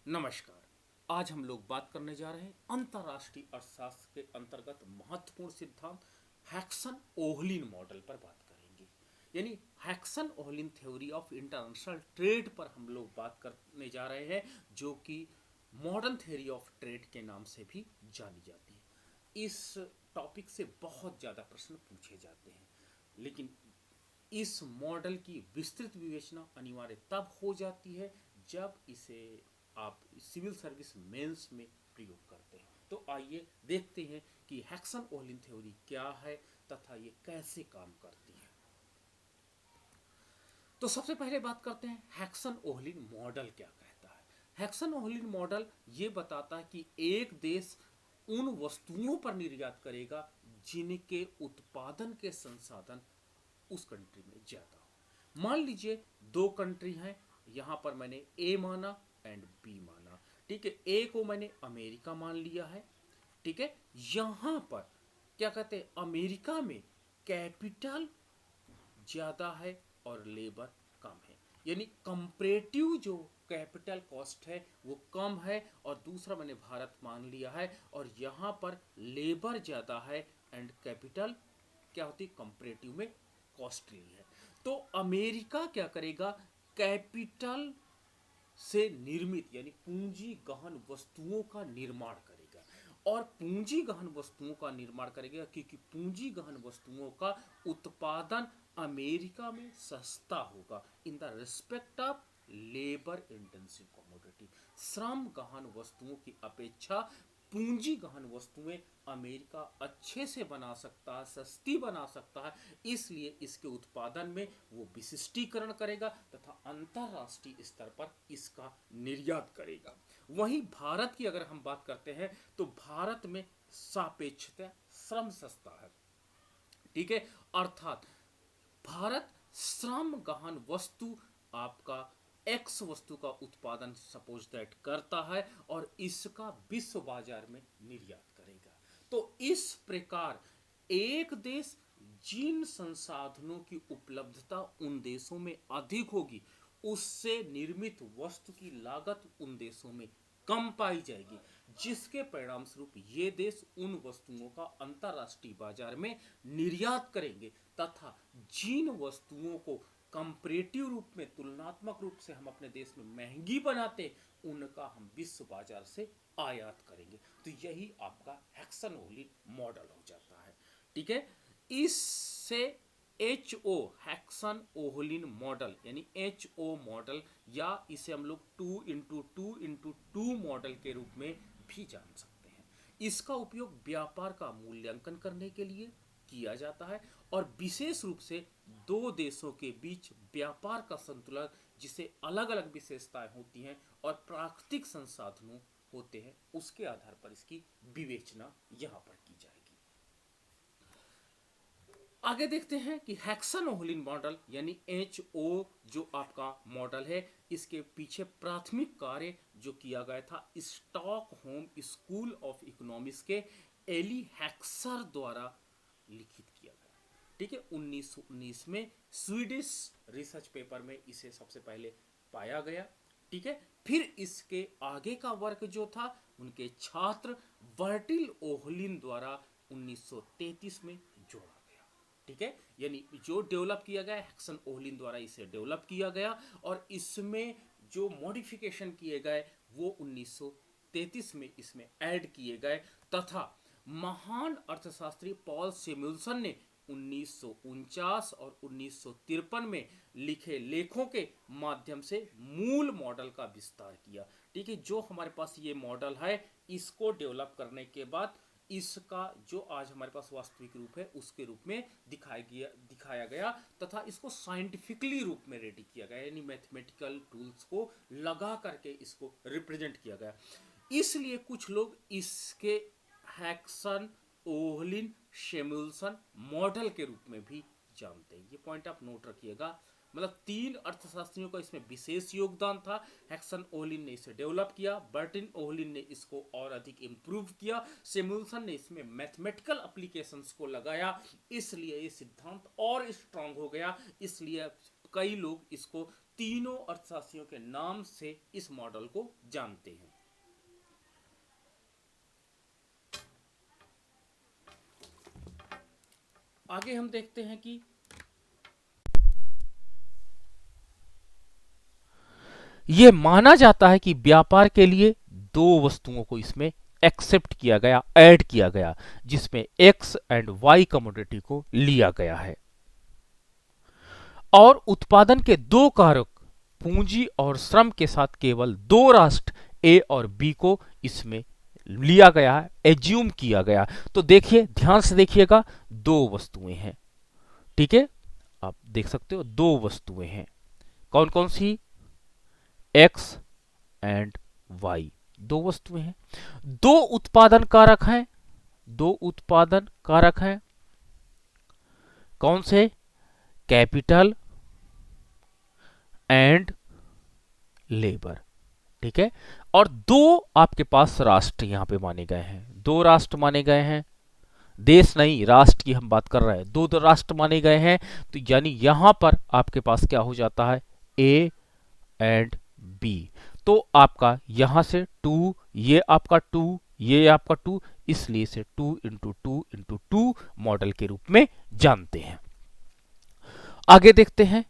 नमस्कार। आज हम लोग बात करने जा रहे हैं अंतर्राष्ट्रीय अर्थशास्त्र के अंतर्गत महत्वपूर्ण सिद्धांत हैक्सन ओहलिन मॉडल पर बात करेंगे। यानी Heckscher Ohlin theory of international trade पर हम लोग बात करने जा रहे हैं, जो कि मॉडर्न थ्योरी ऑफ ट्रेड के नाम से भी जानी जाती है। इस टॉपिक से बहुत ज़्यादा प्रश्न पूछे जाते हैं, लेकिन इस मॉडल की विस्तृत विवेचना अनिवार्य तब हो जाती है जब इसे आप सिविल सर्विस मेंस में प्रयोग करते हैं। तो आइए देखते हैं कि हैक्सन ओहलिन थ्योरी क्या है तथा ये कैसे काम करती है। तो सबसे पहले बात करते हैं हैक्सन ओहलिन मॉडल क्या कहता है। हैक्सन ओहलिन मॉडल ये बताता है कि एक देश उन वस्तुओं पर निर्यात करेगा जिनके उत्पादन के संसाधन उस कंट्री में ज़्यादा हो। मान लीजिए दो कंट्री हैं, यहाँ पर मैंने ए माना एंड बी माना। ठीक है, ए को मैंने अमेरिका मान लिया है। ठीक है, यहाँ पर क्या कहते हैं, अमेरिका में कैपिटल ज़्यादा है और लेबर कम है। यानी कंपरेटिव जो कैपिटल कॉस्ट है वो कम है, और दूसरा मैंने भारत मान लिया है और यहाँ पर लेबर ज़्यादा है एंड कैपिटल क्या होती है, कंपरेटिव में कॉस्टली है। तो अमेरिका क्या करेगा, कैपिटल से निर्मित यानी पूंजी गहन वस्तुओं का निर्माण करेगा। और पूंजी गहन वस्तुओं का निर्माण करेगा क्योंकि पूंजी गहन वस्तुओं का उत्पादन अमेरिका में सस्ता होगा in the respect of labour intensive commodity. श्रम गहन वस्तुओं की अपेक्षा पूंजी गहन वस्तुएं अमेरिका अच्छे से बना सकता है, सस्ती बना सकता है, इसलिए इसके उत्पादन में वो विशिष्टीकरण करेगा तथा अंतरराष्ट्रीय स्तर पर इसका निर्यात करेगा। वहीं भारत की अगर हम बात करते हैं तो भारत में सापेक्षता श्रम सस्ता है। ठीक है, अर्थात भारत श्रम गहन वस्तु आपका एक्स वस्तु का उत्पादन सपोज दैट करता है और इसका विश्व बाजार में निर्यात करेगा। तो इस प्रकार एक देश जिन संसाधनों की उपलब्धता उन देशों में अधिक होगी, उससे निर्मित वस्तु की लागत उन देशों में कम पाई जाएगी, जिसके परिणाम स्वरूप ये देश उन वस्तुओं का अंतर्राष्ट्रीय बाजार में निर्यात करेंगे तथा जिन वस्तुओं को कंपरेटिव रूप में तुलनात्मक रूप से हम अपने देश में महंगी बनाते, उनका हम विश्व बाजार से आयात करेंगे। तो यही आपका हैक्सन ओहलिन मॉडल हो जाता है। ठीक है, इससे एच ओ हैक्सन ओहलिन मॉडल यानी एच ओ मॉडल, या इसे हम लोग 2x2x2 मॉडल के रूप में भी जान सकते हैं। इसका उपयोग व्यापार का मूल्यांकन करने के लिए किया जाता है और विशेष रूप से दो देशों के बीच व्यापार का संतुलन, जिसे अलग अलग विशेषताएं होती हैं और प्राकृतिक संसाधनों होते हैं, उसके आधार पर इसकी विवेचना यहां पर की जाएगी। आगे देखते हैं कि हैक्सन ओहलिन मॉडल यानी एच ओ जो आपका मॉडल है, इसके पीछे प्राथमिक कार्य जो किया गया था स्टॉकहोम स्कूल ऑफ इकोनॉमिक्स के एली हैक्सर द्वारा लिखित किया गया। ठीक है, 1919 में स्वीडिश रिसर्च पेपर में इसे सबसे पहले पाया गया। ठीक है, फिर इसके आगे का वर्क जो था उनके छात्र बर्टिल ओहलिन द्वारा 1933 में जोड़ा गया। ठीक है, यानी जो डेवलप किया गया हैक्सन ओहलिन द्वारा इसे डेवलप किया गया और इसमें जो मॉडिफिकेशन किए गए वो 1933 में इसमें ऐड किए गए तथा महान अर्थशास्त्री पॉल सेम्युलसन ने 1949 और 1953 में लिखे लेखों के माध्यम से मूल मॉडल का विस्तार किया। ठीक है, जो हमारे पास ये मॉडल है इसको डेवलप करने के बाद इसका जो आज हमारे पास वास्तविक रूप है उसके रूप में दिखाया गया तथा इसको साइंटिफिकली रूप में रेडी किया गया, यानी मैथमेटिकल टूल्स को लगा करके इसको रिप्रेजेंट किया गया। इसलिए कुछ लोग इसके हैक्सन ओहलिन सेम्युलसन मॉडल के रूप में भी जानते हैं। ये पॉइंट आप नोट रखिएगा। मतलब तीन अर्थशास्त्रियों का इसमें विशेष योगदान था। हैक्सन ओहलिन ने इसे डेवलप किया, बर्टिन ओहलिन ने इसको और अधिक इम्प्रूव किया, सेम्युलसन ने इसमें मैथमेटिकल एप्लीकेशंस को लगाया, इसलिए ये सिद्धांत और स्ट्रांग हो गया। इसलिए कई लोग इसको तीनों अर्थशास्त्रियों के नाम से इस मॉडल को जानते हैं। आगे हम देखते हैं कि यह माना जाता है कि व्यापार के लिए दो वस्तुओं को इसमें एक्सेप्ट किया गया, ऐड किया गया, जिसमें एक्स एंड वाई कमोडिटी को लिया गया है और उत्पादन के दो कारक पूंजी और श्रम के साथ केवल दो राष्ट्र ए और बी को इसमें लिया गया है, एज्यूम किया गया। तो देखिए, ध्यान से देखिएगा, दो वस्तुएं हैं, ठीक है, आप देख सकते हो दो वस्तुएं हैं। कौन कौन सी? एक्स एंड वाई, दो वस्तुएं हैं। दो उत्पादन कारक हैं, दो उत्पादन कारक हैं। कौन से? कैपिटल एंड लेबर, ठीक है। और दो आपके पास राष्ट्र यहां पे माने गए हैं, दो राष्ट्र माने गए हैं, देश नहीं राष्ट्र की हम बात कर रहे हैं, दो दो राष्ट्र माने गए हैं। तो यानी यहां पर आपके पास क्या हो जाता है? A and B. तो आपका यहां से 2, ये आपका 2, ये आपका 2, इसलिए से 2 इंटू 2 इंटू 2 मॉडल के रूप में जानते हैं। आगे देखते हैं,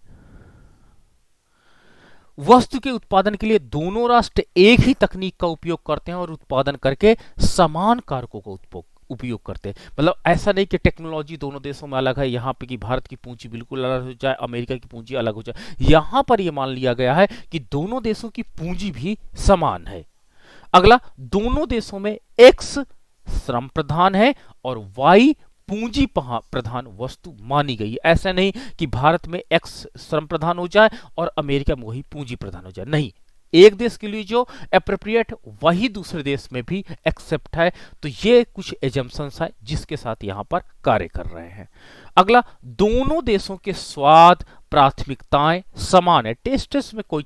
वस्तु के उत्पादन के लिए दोनों राष्ट्र एक ही तकनीक का उपयोग करते हैं और उत्पादन करके समान कारकों का उपयोग करते हैं। मतलब ऐसा नहीं कि टेक्नोलॉजी दोनों देशों में अलग है, यहाँ पे कि भारत की पूंजी बिल्कुल अलग हो जाए, अमेरिका की पूंजी अलग हो जाए। यहाँ पर यह मान लिया गया है कि दोनों देशों की पूंजी भी समान है। अगला, दोनों देशों में एक्स श्रम प्रधान है और वाई पूंजी प्रधान वस्तु मानी गई। ऐसा नहीं कि भारत में एक्स श्रम प्रधान हो जाए और अमेरिका में वही पूंजी प्रधान हो जाए, नहीं, एक देश के लिए जो एप्रोप्रिएट वही दूसरे देश में भी एक्सेप्ट है। तो ये कुछ एजम्पशंस है जिसके साथ यहां पर कार्य कर रहे हैं। अगला, दोनों देशों के स्वाद प्राथमिकताएं समान है, टेस्ट में कोई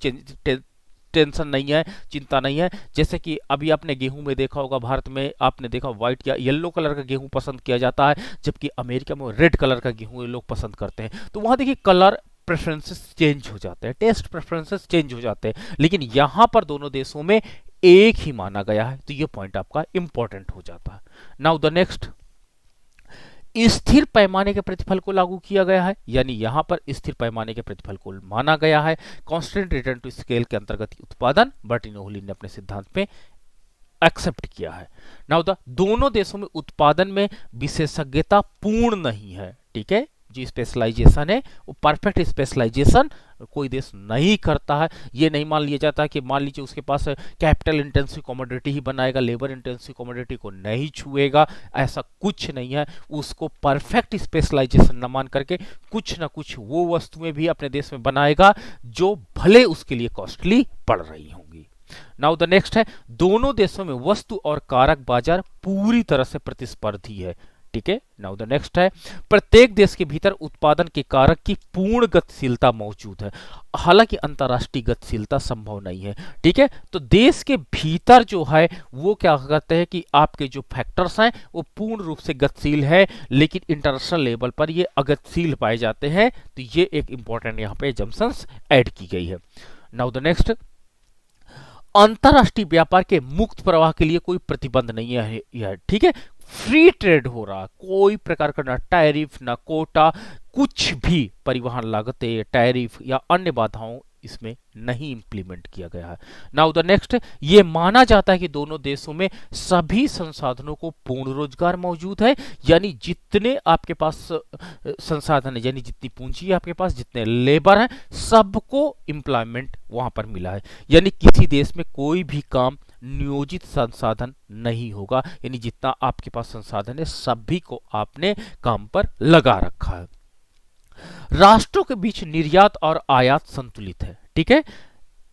टेंशन नहीं है, चिंता नहीं है। जैसे कि अभी आपने गेहूं में देखा होगा, भारत में आपने देखा व्हाइट या येलो कलर का गेहूं पसंद किया जाता है, जबकि अमेरिका में रेड कलर का गेहूं लोग पसंद करते हैं। तो वहां देखिए कलर प्रेफरेंसेस चेंज हो जाते हैं, टेस्ट प्रेफरेंसेस चेंज हो जाते हैं, लेकिन यहां पर दोनों देशों में एक ही माना गया है। तो यह पॉइंट आपका इंपॉर्टेंट हो जाता है। नाउ द नेक्स्ट, स्थिर पैमाने के प्रतिफल को लागू किया गया है, यानी यहां पर स्थिर पैमाने के प्रतिफल को माना गया है। कांस्टेंट रिटर्न टू स्केल के अंतर्गत उत्पादन बर्टिनोहली ने अपने सिद्धांत में एक्सेप्ट किया है। नाउ द, दोनों देशों में उत्पादन में विशेषज्ञता पूर्ण नहीं है, ठीक है, जो स्पेशलाइजेशन है वो परफेक्ट स्पेशलाइजेशन कोई देश नहीं करता है। ये नहीं मान लिया जाता कि मान लीजिए उसके पास कैपिटल इंटेंसिव कमोडिटी ही बनाएगा, लेबर इंटेंसिव कमोडिटी को नहीं छुएगा, ऐसा कुछ नहीं है। उसको परफेक्ट स्पेशलाइजेशन न मान करके कुछ ना कुछ वो वस्तुएं भी अपने देश में बनाएगा जो भले उसके लिए कॉस्टली पड़ रही होंगी। नाउ द नेक्स्ट है, दोनों देशों में वस्तु और कारक बाजार पूरी तरह से प्रतिस्पर्धी है, ठीक है। नाउ द नेक्स्ट है, प्रत्येक देश के भीतर उत्पादन के कारक की पूर्ण गतिशीलता मौजूद है, हालांकि अंतरराष्ट्रीय गतिशीलता संभव नहीं है, ठीक है। तो देश के भीतर जो है वो क्या करते हैं कि आपके जो फैक्टर्स हैं वो पूर्ण रूप से गतिशील है, लेकिन इंटरनेशनल लेवल पर ये अगतिशील पाए जाते हैं। तो ये एक इंपॉर्टेंट यहाँ पे जम्पशंस ऐड की गई है। नाउ द नेक्स्ट, अंतरराष्ट्रीय व्यापार के मुक्त प्रवाह के लिए कोई प्रतिबंध नहीं है, ठीक है, फ्री ट्रेड हो रहा, कोई प्रकार का ना टैरिफ ना कोटा, कुछ भी परिवहन लागतें, टैरिफ या अन्य बाधाओं इसमें नहीं इंप्लीमेंट किया गया है। नाउ द नेक्स्ट, ये माना जाता है कि दोनों देशों में सभी संसाधनों को पूर्ण रोजगार मौजूद है, यानी जितने आपके पास संसाधन है, यानी जितनी पूंजी है आपके पास, जितने लेबर हैं, सबको एम्प्लॉयमेंट वहां पर मिला है। यानी किसी देश में कोई भी काम नियोजित संसाधन नहीं होगा, यानी जितना आपके पास संसाधन है सभी को आपने काम पर लगा रखा है। राष्ट्रों के बीच निर्यात और आयात संतुलित है, ठीक है,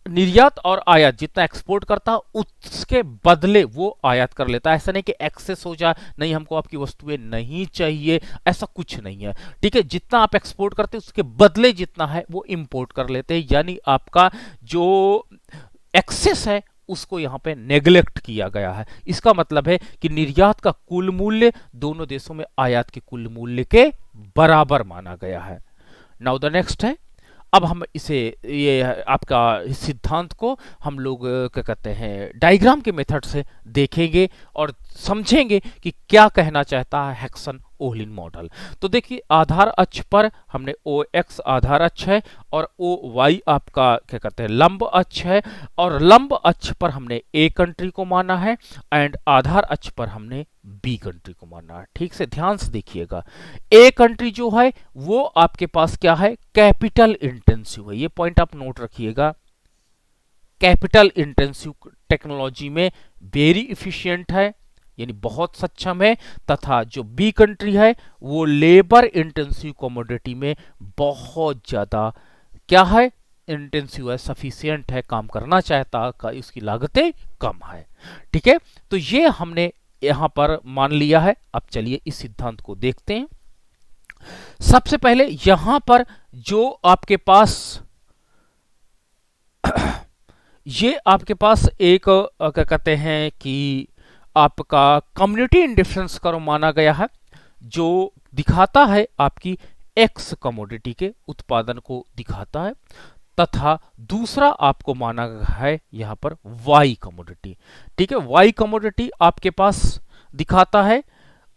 निर्यात और आयात जितना एक्सपोर्ट करता उसके बदले वो आयात कर लेता है। ऐसा नहीं कि एक्सेस हो जाए, नहीं हमको आपकी वस्तुएं नहीं चाहिए, ऐसा कुछ नहीं है, ठीक है। जितना आप एक्सपोर्ट करते उसके बदले जितना है वो इंपोर्ट कर लेते हैं, यानी आपका जो एक्सेस है उसको यहां पे नेग्लेक्ट किया गया है। इसका मतलब है कि निर्यात का कुल मूल्य दोनों देशों में आयात के कुल मूल्य के बराबर माना गया है। नाउ द नेक्स्ट है, अब हम इसे, ये आपका इस सिद्धांत को हम लोग क्या कहते हैं डायग्राम के मेथड से देखेंगे और समझेंगे कि क्या कहना चाहता है हैक्सन ओहलिन मॉडल। तो देखिए आधार अक्ष पर हमने ओ एक्स आधार अक्ष है और ओ वाई आपका क्या कहते हैं लंब अक्ष है, और लंब अक्ष पर हमने ए कंट्री को माना है एंड आधार अक्ष पर हमने बी कंट्री को माना है। ठीक से ध्यान से देखिएगा, ए कंट्री जो है वो आपके पास क्या है, कैपिटल इंटेंसिव है। ये पॉइंट आप नोट रखिएगा, कैपिटल इंटेंसिव टेक्नोलॉजी में वेरी इफिशिएंट है, यानी बहुत सक्षम है, तथा जो बी कंट्री है वो लेबर इंटेंसिव कमोडिटी में बहुत ज्यादा क्या है, इंटेंसिव है, सफिशिएंट है, काम करना चाहता है, इसकी लागतें कम है। ठीक है, तो ये हमने यहां पर मान लिया है। अब चलिए इस सिद्धांत को देखते हैं। सबसे पहले यहां पर जो आपके पास ये आपके पास एक क्या कहते हैं कि आपका कम्युनिटी इंडिफरेंस कर्व माना गया है, जो दिखाता है आपकी एक्स कमोडिटी के उत्पादन को दिखाता है, तथा दूसरा आपको माना गया है यहां पर वाई कमोडिटी। ठीक है, वाई कमोडिटी आपके पास दिखाता है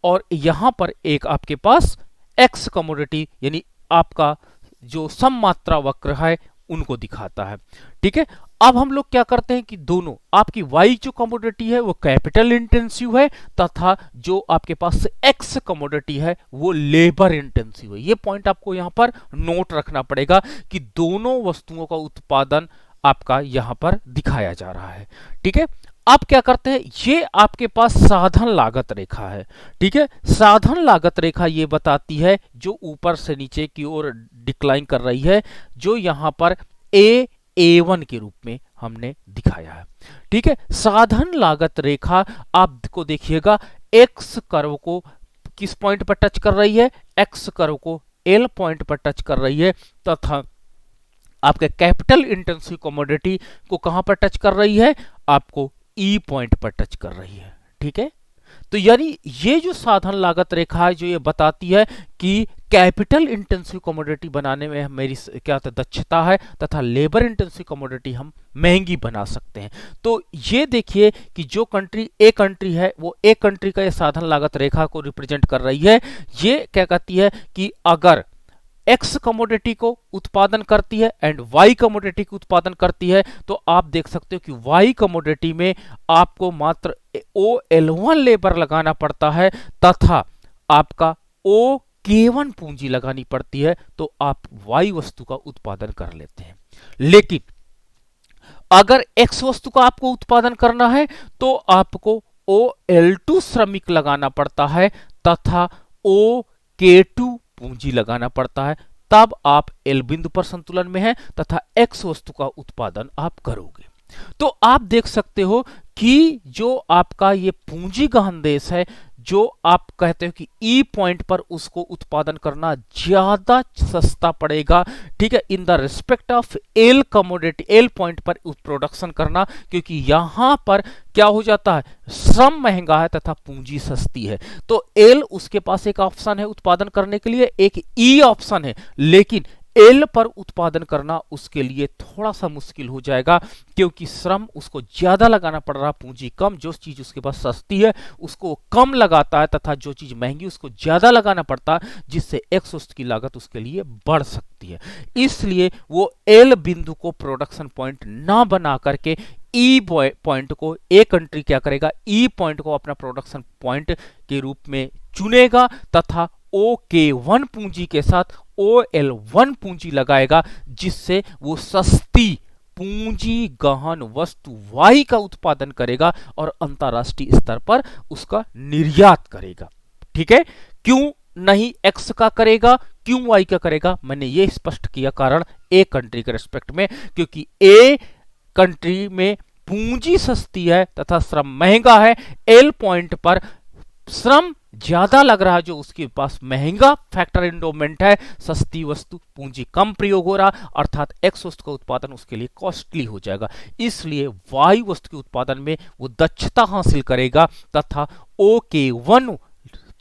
और यहां पर एक आपके पास एक्स कमोडिटी यानी आपका जो सममात्रा वक्र है उनको दिखाता है। ठीक है, अब हम लोग क्या करते हैं कि दोनों आपकी वाई जो कमोडिटी है वो कैपिटल इंटेंसिव है, तथा जो आपके पास एक्स कमोडिटी है वो लेबर इंटेंसिव है। ये पॉइंट आपको यहां पर नोट रखना पड़ेगा कि दोनों वस्तुओं का उत्पादन आपका यहां पर दिखाया जा रहा है। ठीक है, अब क्या करते हैं, ये आपके पास साधन लागत रेखा है। ठीक है, साधन लागत रेखा ये बताती है जो ऊपर से नीचे की ओर डिक्लाइन कर रही है, जो यहां पर A1 के रूप में हमने दिखाया है। ठीक है, साधन लागत रेखा आपको देखिएगा एक्स कर्व को किस पॉइंट पर टच कर रही है, एक्स कर्व को एल पॉइंट पर टच कर रही है, तथा आपके कैपिटल इंटेंसिव कमोडिटी को कहां पर टच कर रही है, आपको ई पॉइंट पर टच कर रही है। ठीक है, तो यानी ये जो साधन लागत रेखा है जो ये बताती है कि कैपिटल इंटेंसिव कमोडिटी बनाने में मेरी क्या दक्षता है, तथा लेबर इंटेंसिव कमोडिटी हम महंगी बना सकते हैं। तो ये देखिए कि जो कंट्री ए कंट्री है वो ए कंट्री का ये साधन लागत रेखा को रिप्रेजेंट कर रही है। ये क्या कहती है कि अगर एक्स कमोडिटी को उत्पादन करती है एंड वाई कमोडिटी को उत्पादन करती है, तो आप देख सकते हो कि वाई कमोडिटी में आपको मात्र OL1 लेबर लगाना पड़ता है, तथा आपका OK1 पूंजी लगानी पड़ती है, तो आप वाई वस्तु का उत्पादन कर लेते हैं। लेकिन अगर एक्स वस्तु का आपको उत्पादन करना है तो आपको OL2 श्रमिक लगाना पड़ता है, तथा OK2 पूंजी लगाना पड़ता है, तब आप एल बिंदु पर संतुलन में हैं तथा एक्स वस्तु का उत्पादन आप करोगे। तो आप देख सकते हो कि जो आपका ये पूंजी गहन देश है, जो आप कहते हो कि ई पॉइंट पर उसको उत्पादन करना ज्यादा सस्ता पड़ेगा। ठीक है, in the respect of L commodity, L point पर प्रोडक्शन करना, क्योंकि यहां पर क्या हो जाता है, श्रम महंगा है तथा पूंजी सस्ती है। तो एल उसके पास एक ऑप्शन है उत्पादन करने के लिए, एक ई ऑप्शन है, लेकिन एल पर उत्पादन करना उसके लिए थोड़ा सा मुश्किल हो जाएगा, क्योंकि श्रम उसको ज्यादा लगाना पड़ रहा, पूंजी कम। जो चीज उसके पास सस्ती है उसको कम लगाता है, तथा जो चीज महंगी उसको ज्यादा लगाना पड़ता है, जिससे एक्स वस्तु की लागत उसके लिए बढ़ सकती है। इसलिए वो एल बिंदु को प्रोडक्शन पॉइंट ना बना करके ई पॉइंट को, ए कंट्री क्या करेगा, ई पॉइंट को अपना प्रोडक्शन पॉइंट के रूप में चुनेगा, तथा OK1 पूंजी के साथ OL1 पूंजी लगाएगा, जिससे वो सस्ती पूंजी गहन वस्तु वाई का उत्पादन करेगा और अंतरराष्ट्रीय स्तर पर उसका निर्यात करेगा। ठीक है, क्यों नहीं एक्स का करेगा, क्यों वाई का करेगा, मैंने ये स्पष्ट किया कारण ए कंट्री के रिस्पेक्ट में, क्योंकि ए कंट्री में पूंजी सस्ती है तथा श्रम महंगा है, एल पॉइंट पर श्रम ज्यादा लग रहा है, जो उसके पास महंगा फैक्टर इंडोमेंट है, सस्ती वस्तु, पूंजी कम प्रयोग हो रहा, अर्थात एक्स वस्तु का उत्पादन उसके लिए कॉस्टली हो जाएगा। इसलिए वाई वस्तु के उत्पादन में वो दक्षता हासिल करेगा, तथा OK1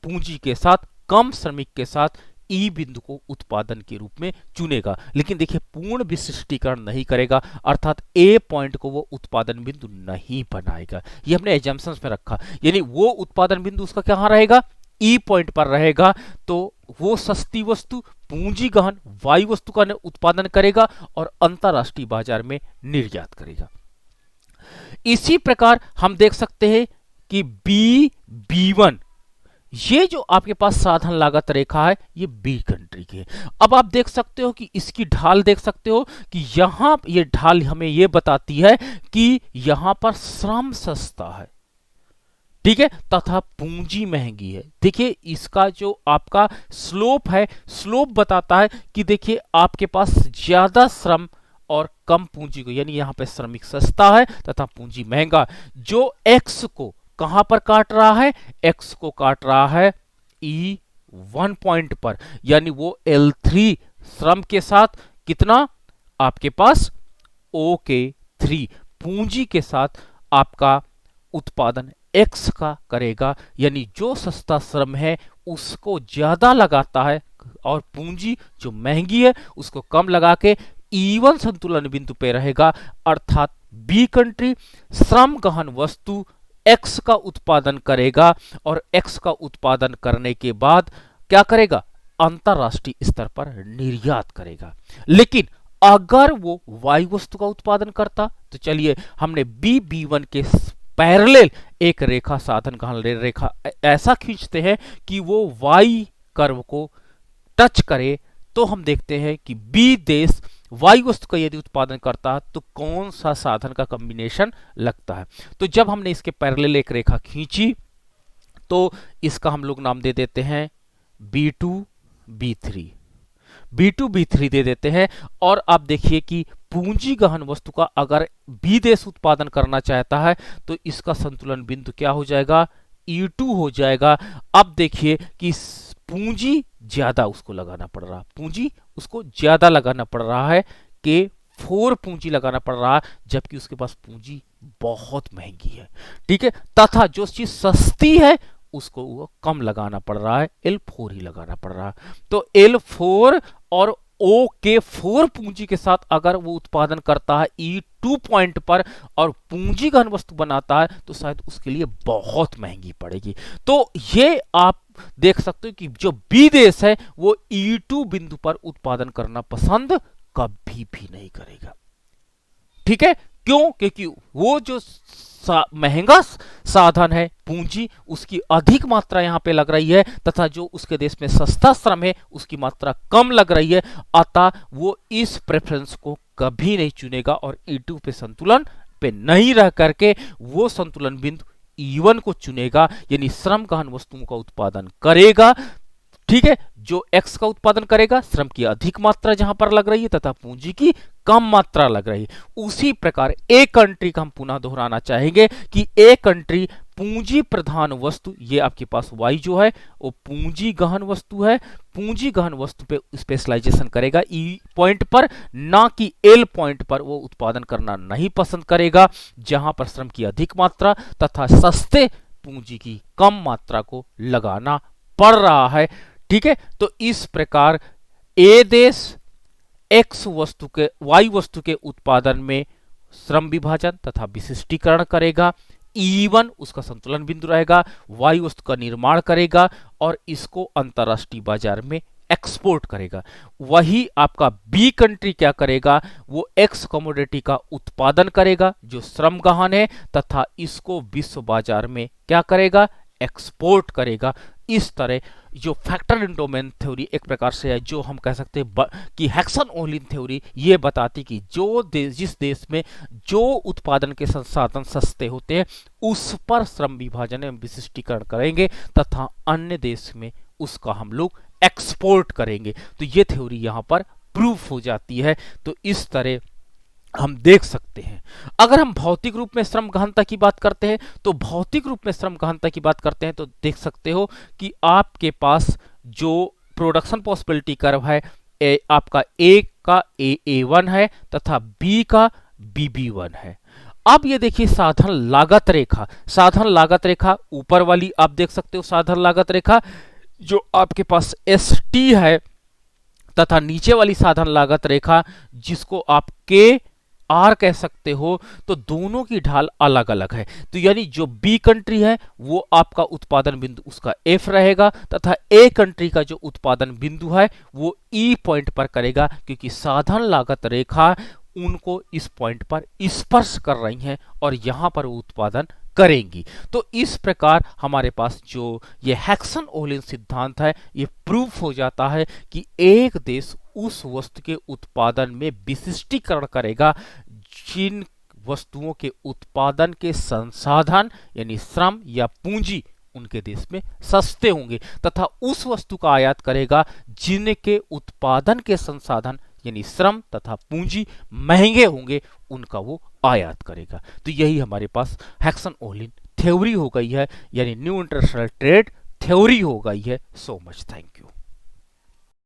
पूंजी के साथ, कम श्रमिक के साथ ई बिंदु को उत्पादन के रूप में चुनेगा, लेकिन देखिए पूर्ण विशिष्टीकरण नहीं करेगा, अर्थात ए पॉइंट को वो उत्पादन बिंदु नहीं बनाएगा। ये हमने एजम्पशंस में रखा, यानी वो उत्पादन बिंदु उसका कहाँ रहेगा, ई पॉइंट पर रहेगा। तो वो सस्ती वस्तु पूंजी गहन वाई वस्तु का उत्पादन करेगा और अंतरराष्ट्रीय बाजार में निर्यात करेगा। इसी प्रकार हम देख सकते हैं कि B1 ये जो आपके पास साधन लागत रेखा है ये बी कंट्री की है। अब आप देख सकते हो कि इसकी ढाल देख सकते हो कि यहां ये ढाल हमें ये बताती है कि यहां पर श्रम सस्ता है, ठीक है, तथा पूंजी महंगी है। देखिए इसका जो आपका स्लोप है, स्लोप बताता है कि देखिए आपके पास ज्यादा श्रम और कम पूंजी को, यानी यहां पे श्रमिक सस्ता है तथा पूंजी महंगा, जो एक्स को कहां पर काट रहा है, एक्स को काट रहा है E1 पॉइंट पर, यानी वो L3 श्रम के साथ कितना आपके पास OK3 पूंजी के साथ आपका उत्पादन एक्स का करेगा, यानी जो सस्ता श्रम है उसको ज्यादा लगाता है और पूंजी जो महंगी है उसको कम लगा के E1 संतुलन बिंदु पे रहेगा, अर्थात बी कंट्री श्रम गहन वस्तु एक्स का उत्पादन करेगा और एक्स का उत्पादन करने के बाद क्या करेगा, अंतरराष्ट्रीय स्तर पर निर्यात करेगा। लेकिन अगर वो वाई वस्तु का उत्पादन करता तो चलिए हमने B1 के पैरेलल एक रेखा साधन गहन रेखा ऐसा खींचते हैं कि वो वाई कर्व को टच करे, तो हम देखते हैं कि बी देश वाई वस्तु का यदि उत्पादन करता है तो कौन सा साधन का कॉम्बिनेशन लगता है। तो जब हमने इसके पैरेलल एक रेखा खींची तो इसका हम लोग नाम दे देते हैं B2 B3 दे देते हैं। और आप देखिए कि पूंजी गहन वस्तु का अगर बी देश उत्पादन करना चाहता है तो इसका संतुलन बिंदु क्या हो जाएगा, E2 हो जाएगा। अब देखिए कि पूंजी ज्यादा उसको लगाना पड़ रहा, पूंजी उसको ज्यादा लगाना पड़ रहा है कि 4 पूंजी लगाना पड़ रहा है, जबकि उसके पास पूंजी बहुत महंगी है, ठीक है, तथा जो चीज सस्ती है उसको वो कम लगाना पड़ रहा है, L4 ही लगाना पड़ रहा है। तो L4 और OK4 पूंजी के साथ अगर वो उत्पादन करता है E2 पॉइंट पर और पूंजी गहन वस्तु बनाता है तो शायद उसके लिए बहुत महंगी पड़ेगी। तो ये आप देख सकते हो कि जो बी देश है वो E2 बिंदु पर उत्पादन करना पसंद कभी भी नहीं करेगा, ठीक है, क्यों, क्योंकि वो जो महंगा साधन है पूंजी उसकी अधिक मात्रा यहां पे लग रही है तथा जो उसके देश में सस्ता श्रम है उसकी मात्रा कम लग रही है, अतः वो इस प्रेफरेंस को कभी नहीं चुनेगा और E2 पे संतुलन पे नहीं रह करके वो संतुलन बिंदु E1 को चुनेगा, यानी श्रम गहन वस्तुओं का उत्पादन करेगा, ठीक है, जो एक्स का उत्पादन करेगा, श्रम की अधिक मात्रा जहां पर लग रही है तथा पूंजी की कम मात्रा लग रही है। उसी प्रकार ए कंट्री का हम पुनः दोहराना चाहेंगे कि ए कंट्री पूंजी प्रधान वस्तु, ये आपके पास वाई जो है वो पूंजी गहन वस्तु है, पूंजी गहन वस्तु पे स्पेशलाइजेशन करेगा ई पॉइंट पर, ना कि एल पॉइंट पर वो उत्पादन करना नहीं पसंद करेगा जहां पर श्रम की अधिक मात्रा तथा सस्ते पूंजी की कम मात्रा को लगाना पड़ रहा है, ठीक है। तो इस प्रकार ए देश एक्स वस्तु के वाई वस्तु के उत्पादन में श्रम विभाजन तथा विशिष्टीकरण करेगा, E1 उसका संतुलन बिंदु रहेगा, वाई वस्तु का निर्माण करेगा और इसको अंतरराष्ट्रीय बाजार में एक्सपोर्ट करेगा। वही आपका बी कंट्री क्या करेगा, वो एक्स कमोडिटी का उत्पादन करेगा जो श्रम गहन है तथा इसको विश्व बाजार में क्या करेगा, एक्सपोर्ट करेगा। इस तरह जो फैक्टर इन डोमेन थ्योरी एक प्रकार से है, जो हम कह सकते हैं कि हेक्सन-ओहलिन थ्योरी, ये बताती कि जिस देश में जो उत्पादन के संसाधन सस्ते होते हैं उस पर श्रम विभाजन एवं विशिष्टीकरण करेंगे तथा अन्य देश में उसका हम लोग एक्सपोर्ट करेंगे। तो ये थ्योरी यहाँ पर प्रूफ हो जाती है। तो इस तरह हम देख सकते हैं। अगर हम भौतिक रूप में श्रम गहनता की बात करते हैं तो भौतिक रूप में श्रम गहनता की बात करते हैं तो देख सकते हो कि आपके पास जो प्रोडक्शन पॉसिबिलिटी कर्व है आपका ए का AA1 है तथा बी का BB1 है। अब ये देखिए साधन लागत रेखा ऊपर वाली आप देख सकते हो साधन लागत रेखा, जो आपके पास एस टी है तथा नीचे वाली साधन लागत रेखा जिसको आप के आर कह सकते हो, तो दोनों की ढाल अलग अलग है। तो यानी जो बी कंट्री है वो आपका उत्पादन बिंदु उसका एफ रहेगा तथा ए कंट्री का जो उत्पादन बिंदु है वो ई पॉइंट पर करेगा, क्योंकि साधन लागत रेखा उनको इस पॉइंट पर स्पर्श कर रही हैं और यहां पर वो उत्पादन करेंगी। तो इस प्रकार हमारे पास जो ये हैक्सन ओहलिन सिद्धांत है ये प्रूफ हो जाता है कि एक देश उस वस्तु के उत्पादन में विशिष्टीकरण करेगा जिन वस्तुओं के उत्पादन के संसाधन यानी श्रम या पूंजी उनके देश में सस्ते होंगे, तथा उस वस्तु का आयात करेगा जिनके उत्पादन के संसाधन यानी श्रम तथा पूंजी महंगे होंगे, उनका वो आयात करेगा। तो यही हमारे पास हैक्सन ओहलिन थ्योरी हो गई है, यानी न्यू इंटरनेशनल ट्रेड थ्योरी हो गई है। So much, thank you.